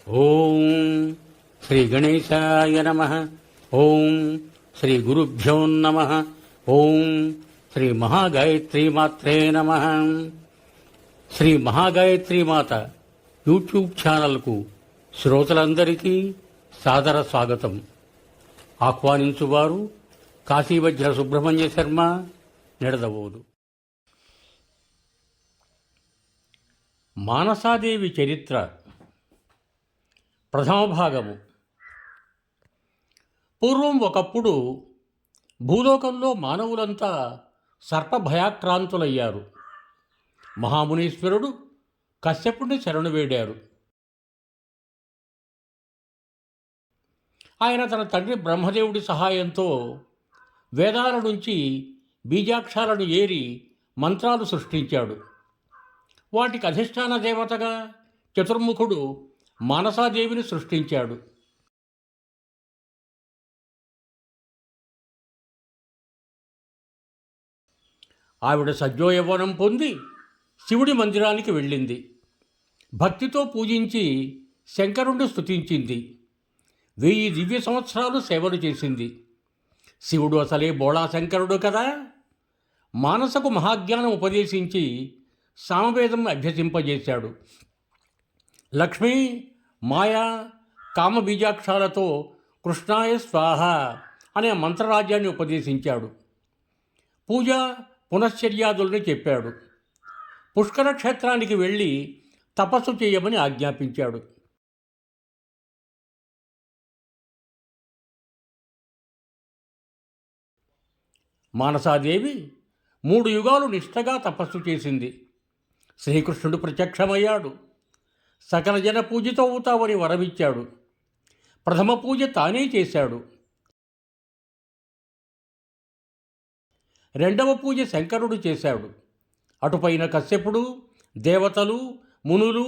ఓం శ్రీ గణేశాయ నమః. ఓం శ్రీ గురుభ్యో నమః. ఓం శ్రీ మహాగాయత్రీమాత్రే నమః. శ్రీ మహాగాయత్రీమాత యూట్యూబ్ ఛానల్కు శ్రోతలందరికీ సాదర స్వాగతం. ఆహ్వానించువారు కాశీవజ్ర సుబ్రహ్మణ్య శర్మ, నిడదవోలు. మానసాదేవి చరిత్ర ప్రథమ భాగము. పూర్వం ఒకప్పుడు భూలోకంలో మానవులంతా సర్పభయాక్రాంతులయ్యారు. మహామునీశ్వరుడు కశ్యపుడిని శరణు వేడారు. ఆయన తన తండ్రి బ్రహ్మదేవుడి సహాయంతో వేదాల నుంచి బీజాక్షరాలను ఏరి మంత్రాలు సృష్టించాడు. వాటికి అధిష్టాన దేవతగా చతుర్ముఖుడు మానసాదేవిని సృష్టించాడు. ఆవిడ సజ్జోయవ్వనం పొంది శివుడి మందిరానికి వెళ్ళింది. భక్తితో పూజించి శంకరుణ్ణి స్తుతించింది. 1000 దివ్య సంవత్సరాలు సేవలు చేసింది. శివుడు అసలే బోళాశంకరుడు కదా. మానసకు మహాజ్ఞానం ఉపదేశించి సామవేదం అభ్యసింపజేశాడు. లక్ష్మీ, మాయా, కామబీజాక్షరాలతో కృష్ణాయ స్వాహ అనే మంత్రరాజ్యాన్ని ఉపదేశించాడు. పూజ పునశ్చర్యాదుల్ని చెప్పాడు. పుష్కర క్షేత్రానికి వెళ్ళి తపస్సు చేయమని ఆజ్ఞాపించాడు. మానసాదేవి 3 యుగాలు నిష్ఠగా తపస్సు చేసింది. శ్రీకృష్ణుడు ప్రత్యక్షమయ్యాడు. సకల జన పూజతో అవుతావని వరమిచ్చాడు. ప్రథమ పూజ తానే చేశాడు. రెండవ పూజ శంకరుడు చేశాడు. అటుపైన కశ్యపుడు, దేవతలు, మునులు,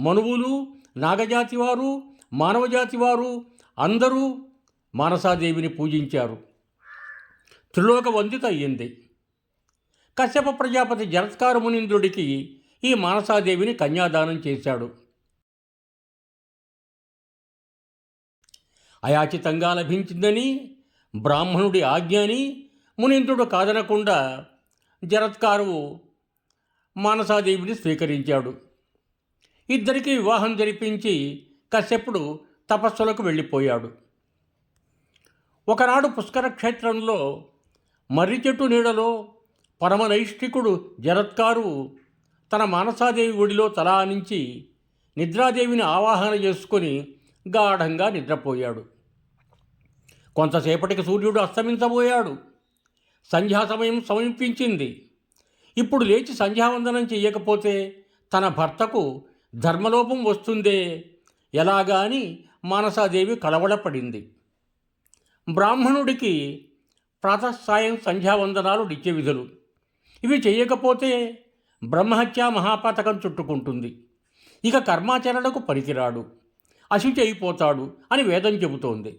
మనువులు, నాగజాతివారు, మానవజాతివారు అందరూ మానసాదేవిని పూజించారు. త్రిలోక వందిత అయ్యింది. కశ్యప ప్రజాపతి జరత్కార మునీంద్రుడికి ఈ మానసాదేవిని కన్యాదానం చేశాడు. అయాచితంగా లభించిందని బ్రాహ్మణుడి ఆజ్ఞని మునీంద్రుడు కాదనకుండా జరత్కారువు మానసాదేవిని స్వీకరించాడు. ఇద్దరికీ వివాహం జరిపించి కశ్యపుడు తపస్సులకు వెళ్ళిపోయాడు. ఒకనాడు పుష్కర క్షేత్రంలో మర్రి చెట్టు నీడలో పరమనైష్ఠికుడు జరత్కారు తన మానసాదేవి ఒడిలో తల ఆనించి నిద్రాదేవిని ఆవాహన చేసుకొని గాఢంగా నిద్రపోయాడు. కొంతసేపటికి సూర్యుడు అస్తమించబోయాడు. సంధ్యా సమయం సమీపించింది. ఇప్పుడు లేచి సంధ్యావందనం చెయ్యకపోతే తన భర్తకు ధర్మలోపం వస్తుందే ఎలాగా అని మానసాదేవి కలవడపడింది. బ్రాహ్మణుడికి ప్రాతఃసాయం సంధ్యావందనాలు నిత్య విధులు. ఇవి చేయకపోతే బ్రహ్మహత్యా మహాపాతకం చుట్టుకుంటుంది. ఇక కర్మాచరణకు పనికిరాడు, అశుచి అయిపోతాడు అని వేదం చెబుతోంది.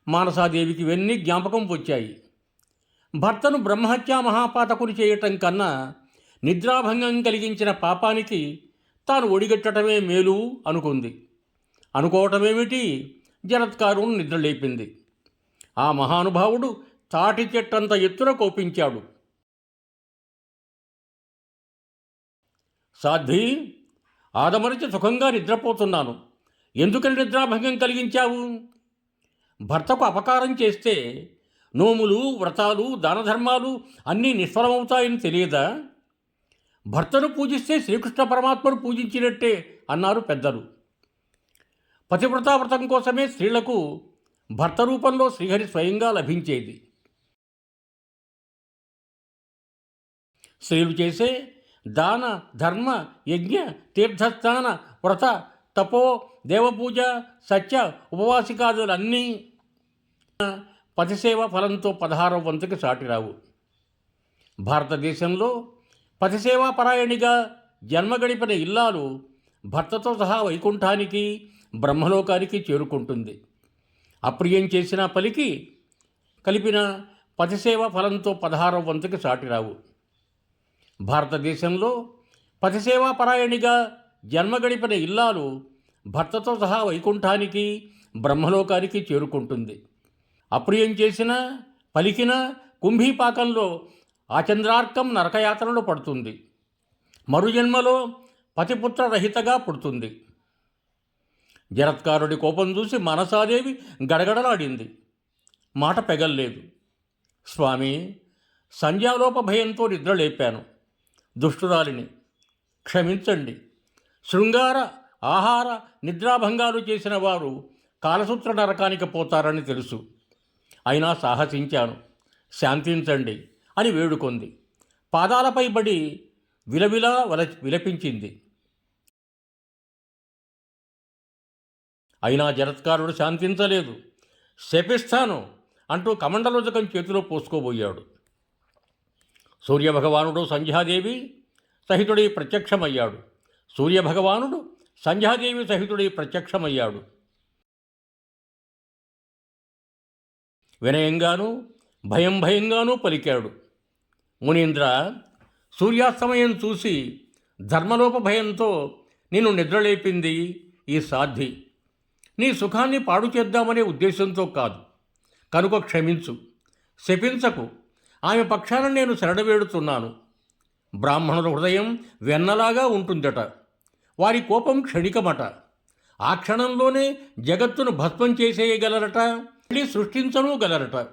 మానసాదేవికి ఇవన్నీ జ్ఞాపకం వచ్చాయి. భర్తను బ్రహ్మహత్యా మహాపాతకుని చేయటం కన్నా నిద్రాభంగం కలిగించిన పాపానికి తాను ఒడిగట్టడమే మేలు అనుకుంది. అనుకోవటమేమిటి, జరత్కారును నిద్రలేపింది. ఆ మహానుభావుడు తాటి చెట్టంత ఎత్తున కోపించాడు. సాధ్వి, ఆదమరిచి సుఖంగా నిద్రపోతున్నాను, ఎందుకని నిద్రాభంగం కలిగించావు? భర్తకు అపకారం చేస్తే నోములు, వ్రతాలు, దానధర్మాలు అన్నీ నిష్ఫలమవుతాయని తెలియదా? భర్తను పూజిస్తే శ్రీకృష్ణ పరమాత్మను పూజించినట్టే అన్నారు పెద్దలు. పతివ్రతా వ్రతం కోసమే స్త్రీలకు భర్త రూపంలో శ్రీహరి స్వయంగా లభించేది. స్త్రీలు చేసే దాన, ధర్మ, యజ్ఞ, తీర్థస్నాన, వ్రత, తపో, దేవపూజ, సత్య, ఉపవాసికాదులన్నీ పతిసేవ ఫలంతో 16వ వంతుకి సాటిరావు. భారతదేశంలో పతిసేవా పరాయణిగా జన్మ గడిపిన ఇల్లాలు భర్తతో సహా వైకుంఠానికి, బ్రహ్మలోకానికి చేరుకుంటుంది. అప్రియం చేసిన పలికి కలిపిన పతిసేవ ఫలంతో 16వ వంతుకి సాటిరావు. భారతదేశంలో పతిసేవాపరాయణిగా జన్మ గడిపిన ఇల్లాలు భర్తతో సహా వైకుంఠానికి బ్రహ్మలోకానికి చేరుకుంటుంది. అప్రియం చేసిన పలికిన కుంభీపాకంలో ఆచంద్రార్కం నరకయాత్రలో పడుతుంది. మరుజన్మలో పతిపుత్ర రహితగా పుడుతుంది. జరత్కారుడి కోపం చూసి మనసాదేవి గడగడలాడింది. మాట పెగల్లేదు. స్వామి, సంధ్యాలోప భయంతో నిద్రలేపాను. దుష్టురాలిని క్షమించండి. శృంగార ఆహార నిద్రాభంగాలు చేసిన వారు కాలసూత్ర నరకానికి పోతారని తెలుసు. అయినా సాహసించాను. శాంతించండి అని వేడుకొంది. పాదాలపై పడి విలవిలా విలపించింది. అయినా జరత్కారుడు శాంతించలేదు. శపిస్తాను అంటూ కమండలోజకం చేతిలో పోసుకోబోయాడు. సూర్యభగవానుడు సంధ్యాదేవి సహితుడై ప్రత్యక్షమయ్యాడు. సూర్యభగవానుడు సంధ్యాదేవి సహితుడై ప్రత్యక్షమయ్యాడు. వినయంగానూ భయంగానూ పలికాడు. మునీంద్ర, సూర్యాస్తమయం చూసి ధర్మలోప భయంతో నిన్ను నిద్రలేపింది ఈ సాధ్వి. నీ సుఖాన్ని పాడు చేద్దామనే ఉద్దేశంతో కాదు. కనుక క్షమించు, శపించకు. ఆమె పక్షాన నేను శరణవేడుతున్నాను. బ్రాహ్మణుల హృదయం వెన్నలాగా ఉంటుందట. వారి కోపం క్షణికమట. ఆ క్షణంలోనే జగత్తును భస్మం చేసేయగలరట, మళ్ళీ సృష్టించను గలరట.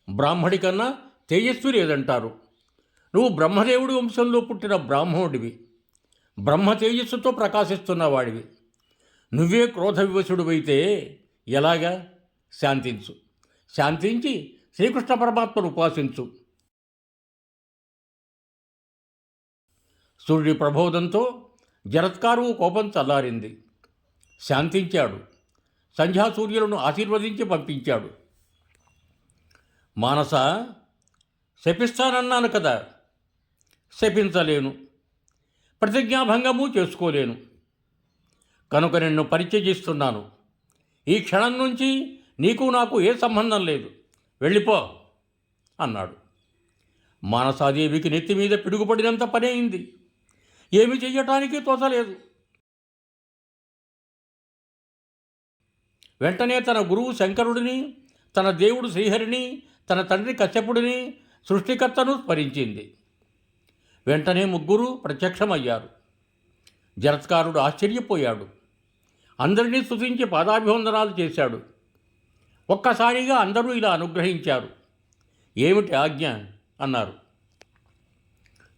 బ్రాహ్మడి కన్నా తేజస్వి లేదంటారు. నువ్వు బ్రహ్మదేవుడి వంశంలో పుట్టిన బ్రాహ్మణుడివి. బ్రహ్మ తేజస్సుతో ప్రకాశిస్తున్నవాడివి. నువ్వే క్రోధ వివశుడివైతే ఎలాగా? శాంతించు. శాంతించి శ్రీకృష్ణ పరమాత్మను ఉపాసించు. సూర్యుడి ప్రబోధంతో జరత్కారువు కోపం చల్లారింది. శాంతించాడు. సంధ్యాసూర్యులను ఆశీర్వదించి పంపించాడు. మానస, శపిస్తానన్నాను కదా. శపించలేను, ప్రతిజ్ఞాభంగము చేసుకోలేను. కనుక నిన్ను పరిత్యజిస్తున్నాను. ఈ క్షణం నుంచి నీకు నాకు ఏ సంబంధం లేదు. వెళ్ళిపో అన్నాడు. మానసాదేవికి నెత్తి మీద పిడుగుపడినంత పని అయింది. ఏమి చెయ్యటానికి తోచలేదు. వెంటనే తన గురువు శంకరుడిని, తన దేవుడు శ్రీహరిని, తన తండ్రి కశ్యపుడిని, సృష్టికర్తను స్మరించింది. వెంటనే ముగ్గురు ప్రత్యక్షమయ్యారు. జరత్కారుడు ఆశ్చర్యపోయాడు. అందరినీ స్తుతించి పాదాభివందనాలు చేశాడు. ఒక్కసారిగా అందరూ ఇలా అనుగ్రహించారు. ఏమిటి ఆజ్ఞ అన్నారు.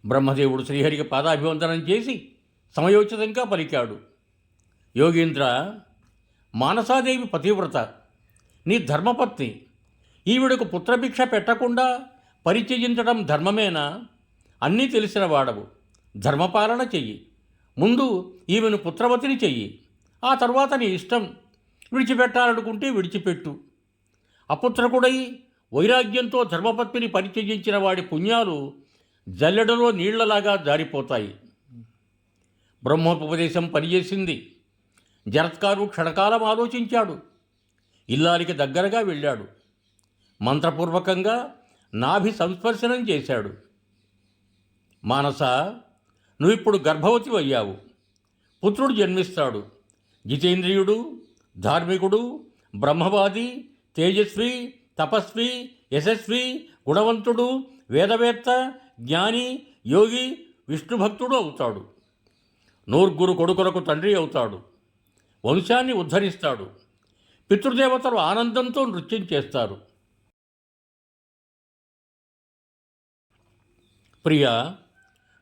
బ్రహ్మదేవుడు శ్రీహరికి పాదాభివందనం చేసి సమయోచితంగా పలికాడు. యోగీంద్ర, మానసాదేవి పతివ్రత, నీ ధర్మపత్ని. ఈవిడకు పుత్రభిక్ష పెట్టకుండా పరిత్యజించడం ధర్మమేనా? అన్నీ తెలిసిన వాడవు. ధర్మపాలన చెయ్యి. ముందు ఈమెను పుత్రవతిని చెయ్యి. ఆ తర్వాత నీ ఇష్టం. విడిచిపెట్టాలనుకుంటే విడిచిపెట్టు. అపుత్రకుడై వైరాగ్యంతో ధర్మపత్నిని పరిత్యజించిన వాడి పుణ్యాలు జల్లెడలో నీళ్లలాగా జారిపోతాయి. బ్రహ్మోపదేశం పనిచేసింది. జరత్కారు క్షణకాలం ఆలోచించాడు. ఇల్లాలికి దగ్గరగా వెళ్ళాడు. మంత్రపూర్వకంగా నాభి సంస్పర్శనం చేశాడు. మానస, నువ్విప్పుడు గర్భవతి అయ్యావు. పుత్రుడు జన్మిస్తాడు. జితేంద్రియుడు, ధార్మికుడు, బ్రహ్మవాది, తేజస్వి, తపస్వి, యశస్వి, గుణవంతుడు, వేదవేత్త, జ్ఞాని, యోగి, విష్ణుభక్తుడు అవుతాడు. నూర్గురు కొడుకులకు తండ్రి అవుతాడు. వంశాన్ని ఉద్ధరిస్తాడు. పితృదేవతలు ఆనందంతో నృత్యం చేస్తారు. ప్రియా,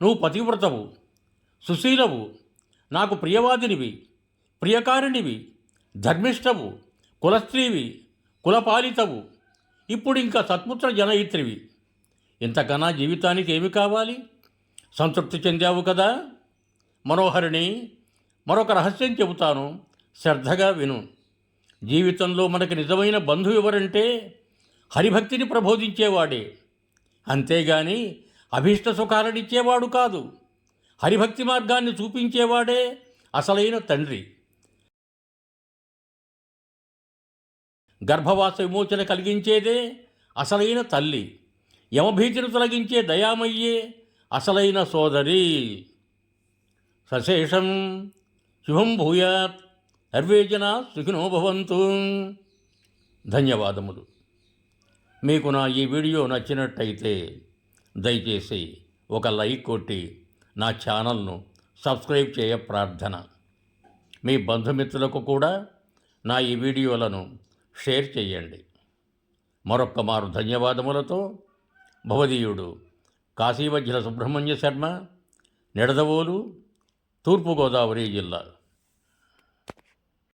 నువ్వు పతివ్రతవు, సుశీలవు, నాకు ప్రియవాదినివి, ప్రియకారిణివి, ధర్మిష్టవు, కులస్త్రీవి, కులపాలితవు. ఇప్పుడు ఇంకా సత్పుత్ర జనయిత్రివి. ఇంతకన్నా జీవితానికి ఏమి కావాలి? సంతృప్తి చెందావు కదా. మనోహరిణి, మరొక రహస్యం చెబుతాను, శ్రద్ధగా విను. జీవితంలో మనకి నిజమైన బంధువు ఎవరంటే హరిభక్తిని ప్రబోధించేవాడే. అంతేగాని అభీష్ట సుఖాలనిచ్చేవాడు కాదు. హరిభక్తి మార్గాన్ని చూపించేవాడే అసలైన తండ్రి. గర్భవాస విమోచన కలిగించేదే అసలైన తల్లి. యమభీతిని తొలగించే దయామయ్యే అసలైన సోదరి. సశేషం శుభం భూయాత్. సర్వే జనా సుఖినో భవంతు. ధన్యవాదములు. మీకు నా ఈ వీడియో నచ్చినట్టయితే దయచేసి ఒక లైక్ కొట్టి నా ఛానల్ను సబ్స్క్రైబ్ చేయ ప్రార్థన. మీ బంధుమిత్రులకు కూడా నా ఈ వీడియోలను షేర్ చేయండి. మరొక్క మారు ధన్యవాదములతో భవదీయుడు కాశీవజ్ర సుబ్రహ్మణ్య శర్మ, నిడదవోలు, తూర్పుగోదావరి జిల్లా.